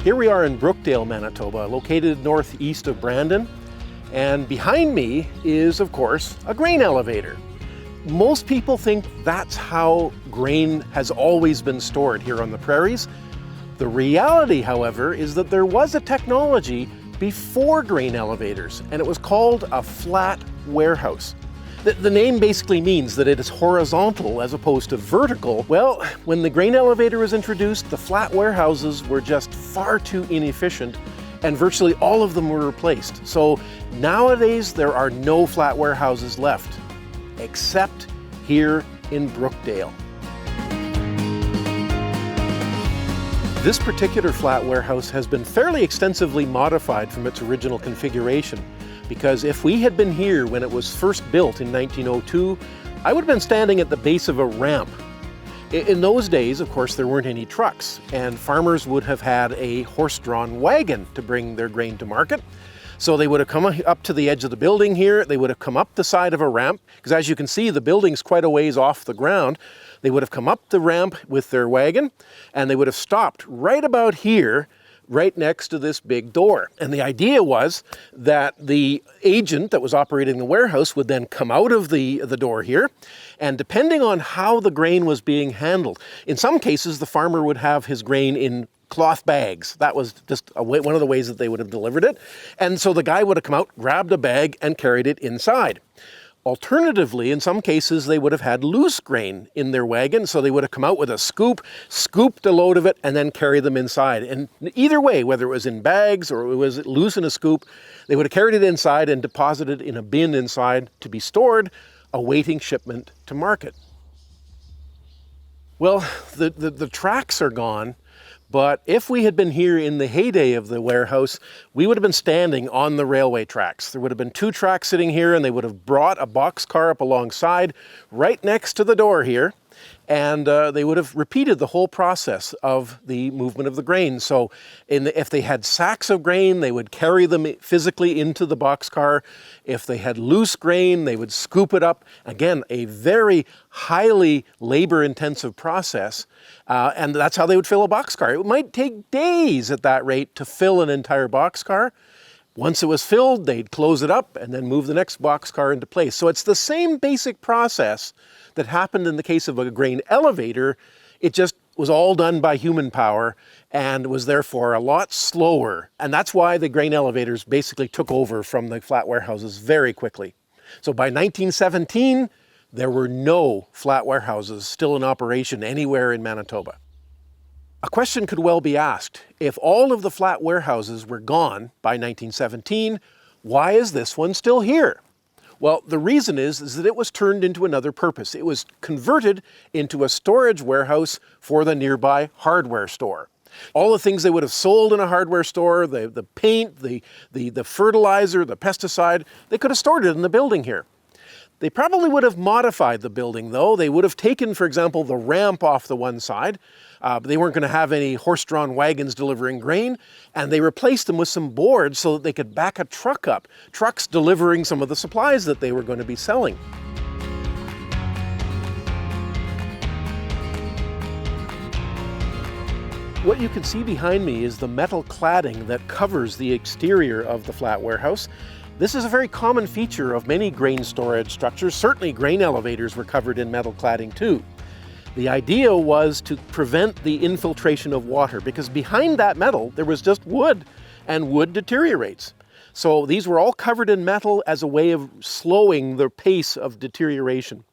Here we are in Brookdale, Manitoba, located northeast of Brandon. And behind me is, of course, a grain elevator. Most people think that's how grain has always been stored here on the prairies. The reality, however, is that there was a technology before grain elevators, and it was called a flat warehouse. The name basically means that it is horizontal as opposed to vertical. Well, when the grain elevator was introduced, the flat warehouses were just far too inefficient, and virtually all of them were replaced. So nowadays, there are no flat warehouses left, except here in Brookdale. This particular flat warehouse has been fairly extensively modified from its original configuration, because if we had been here when it was first built in 1902, I would have been standing at the base of a ramp. In those days, of course, there weren't any trucks, and farmers would have had a horse-drawn wagon to bring their grain to market. So they would have come up to the edge of the building here, they would have come up the side of a ramp, because as you can see, the building's quite a ways off the ground. They would have come up the ramp with their wagon, and they would have stopped right about here, right next to this big door. And the idea was that the agent that was operating the warehouse would then come out of the door here, and depending on how the grain was being handled, in some cases the farmer would have his grain in cloth bags. That was just one of the ways that they would have delivered it. And so the guy would have come out, grabbed a bag, and carried it inside. Alternatively, in some cases, they would have had loose grain in their wagon, so they would have come out with a scoop, scooped a load of it, and then carry them inside. And either way, whether it was in bags or it was loose in a scoop, they would have carried it inside and deposited in a bin inside to be stored, awaiting shipment to market. Well, the tracks are gone, but if we had been here in the heyday of the warehouse, we would have been standing on the railway tracks. There would have been two tracks sitting here, and they would have brought a boxcar up alongside right next to the door here, and they would have repeated the whole process of the movement of the grain. So if they had sacks of grain, they would carry them physically into the boxcar. If they had loose grain, they would scoop it up. Again, a very highly labor-intensive process, and that's how they would fill a boxcar. It might take days at that rate to fill an entire boxcar. Once it was filled, they'd close it up and then move the next boxcar into place. So it's the same basic process that happened in the case of a grain elevator. It just was all done by human power and was therefore a lot slower. And that's why the grain elevators basically took over from the flat warehouses very quickly. So by 1917, there were no flat warehouses still in operation anywhere in Manitoba. A question could well be asked, if all of the flat warehouses were gone by 1917, why is this one still here? Well, the reason is that it was turned into another purpose. It was converted into a storage warehouse for the nearby hardware store. All the things they would have sold in a hardware store, the paint, the fertilizer, the pesticide, they could have stored it in the building here. They probably would have modified the building though. They would have taken, for example, the ramp off the one side. They weren't going to have any horse-drawn wagons delivering grain, and they replaced them with some boards so that they could back a truck up, trucks delivering some of the supplies that they were going to be selling. What you can see behind me is the metal cladding that covers the exterior of the flat warehouse. This is a very common feature of many grain storage structures. Certainly grain elevators were covered in metal cladding too. The idea was to prevent the infiltration of water, because behind that metal there was just wood, and wood deteriorates. So these were all covered in metal as a way of slowing the pace of deterioration.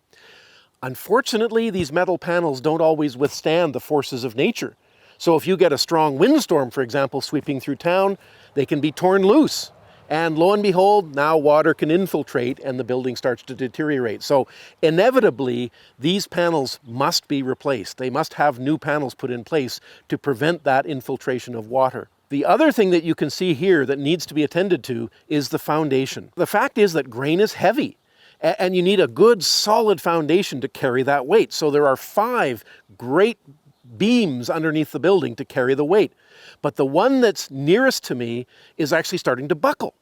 Unfortunately, these metal panels don't always withstand the forces of nature. So if you get a strong windstorm, for example, sweeping through town, they can be torn loose. And lo and behold, now water can infiltrate and the building starts to deteriorate. So inevitably, these panels must be replaced. They must have new panels put in place to prevent that infiltration of water. The other thing that you can see here that needs to be attended to is the foundation. The fact is that grain is heavy, and you need a good solid foundation to carry that weight. So there are 5 great beams underneath the building to carry the weight. But the one that's nearest to me is actually starting to buckle.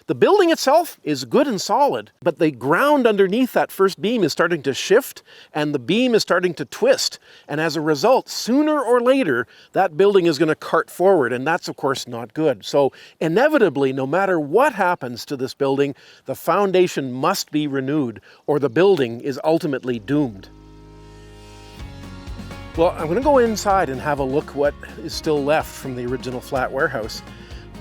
The building itself is good and solid, but the ground underneath that first beam is starting to shift and the beam is starting to twist. And as a result, sooner or later, that building is going to cart forward, and that's of course not good. So inevitably, no matter what happens to this building, the foundation must be renewed or the building is ultimately doomed. Well, I'm going to go inside and have a look what is still left from the original flat warehouse.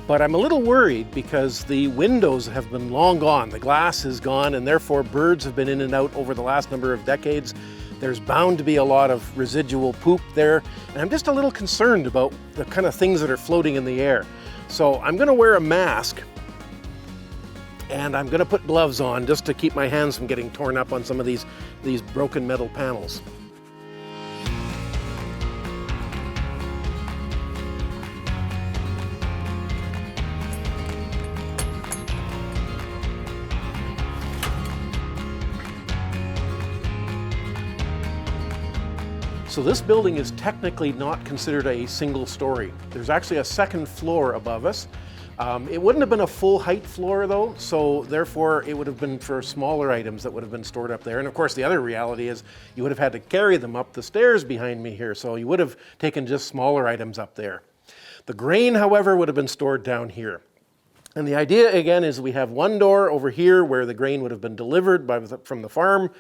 But I'm a little worried because the windows have been long gone. The glass is gone, and therefore birds have been in and out over the last number of decades. There's bound to be a lot of residual poop there, and I'm just a little concerned about the kind of things that are floating in the air. So I'm going to wear a mask, and I'm going to put gloves on just to keep my hands from getting torn up on some of these broken metal panels. So this building is technically not considered a single story. There's actually a second floor above us. It wouldn't have been a full height floor though, so therefore it would have been for smaller items that would have been stored up there. And of course the other reality is you would have had to carry them up the stairs behind me here, so you would have taken just smaller items up there. The grain, however, would have been stored down here. And the idea again is we have one door over here where the grain would have been delivered from the farm.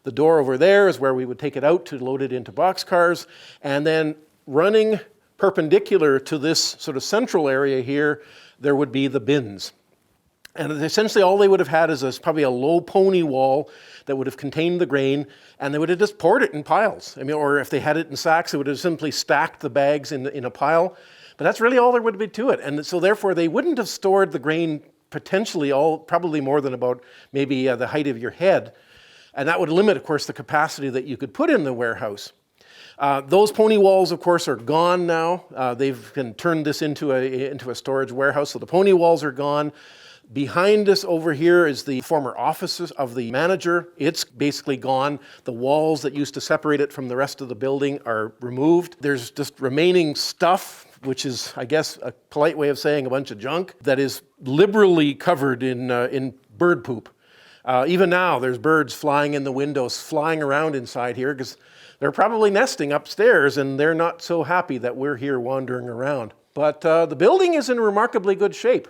The door over there is where we would take it out to load it into boxcars, and then running perpendicular to this sort of central area here, there would be the bins. And essentially all they would have had is probably a low pony wall that would have contained the grain, and they would have just poured it in piles. I mean, or if they had it in sacks, they would have simply stacked the bags in a pile. But that's really all there would be to it. And so therefore they wouldn't have stored the grain potentially probably more than about maybe the height of your head. And that would limit, of course, the capacity that you could put in the warehouse. Those pony walls, of course, are gone now. They've been turned this into a storage warehouse, so the pony walls are gone. Behind us over here is the former offices of the manager. It's basically gone. The walls that used to separate it from the rest of the building are removed. There's just remaining stuff, which is, I guess, a polite way of saying a bunch of junk, that is liberally covered in bird poop. Even now, there's birds flying in the windows, flying around inside here because they're probably nesting upstairs and they're not so happy that we're here wandering around. But the building is in remarkably good shape.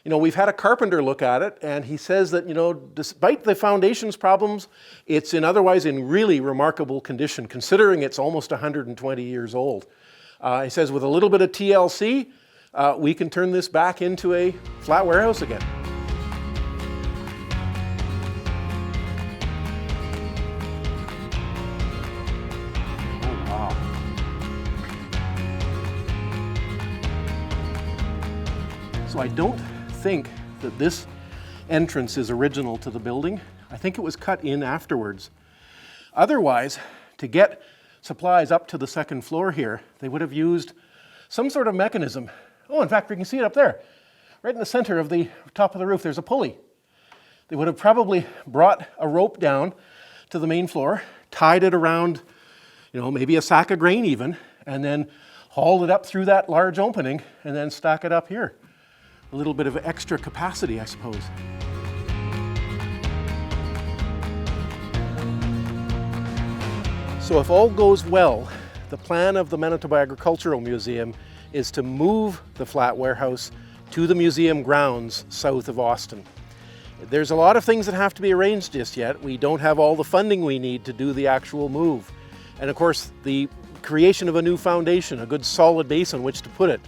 You know, we've had a carpenter look at it and he says that, you know, despite the foundation's problems, it's otherwise in really remarkable condition, considering it's almost 120 years old. He says with a little bit of TLC, we can turn this back into a flat warehouse again. So I don't think that this entrance is original to the building. I think it was cut in afterwards. Otherwise, to get supplies up to the second floor here, they would have used some sort of mechanism. Oh, in fact, we can see it up there. Right in the center of the top of the roof, there's a pulley. They would have probably brought a rope down to the main floor, tied it around, you know, maybe a sack of grain even, and then hauled it up through that large opening and then stack it up here. A little bit of extra capacity, I suppose. So if all goes well, the plan of the Manitoba Agricultural Museum is to move the flat warehouse to the museum grounds south of Austin. There's a lot of things that have to be arranged just yet. We don't have all the funding we need to do the actual move. And of course, the creation of a new foundation, a good solid base on which to put it,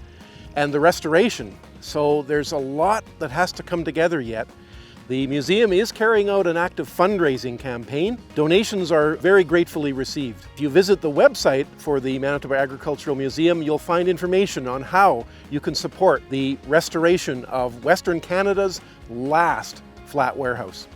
and the restoration. So there's a lot that has to come together yet. The museum is carrying out an active fundraising campaign. Donations are very gratefully received. If you visit the website for the Manitoba Agricultural Museum, you'll find information on how you can support the restoration of Western Canada's last flat warehouse.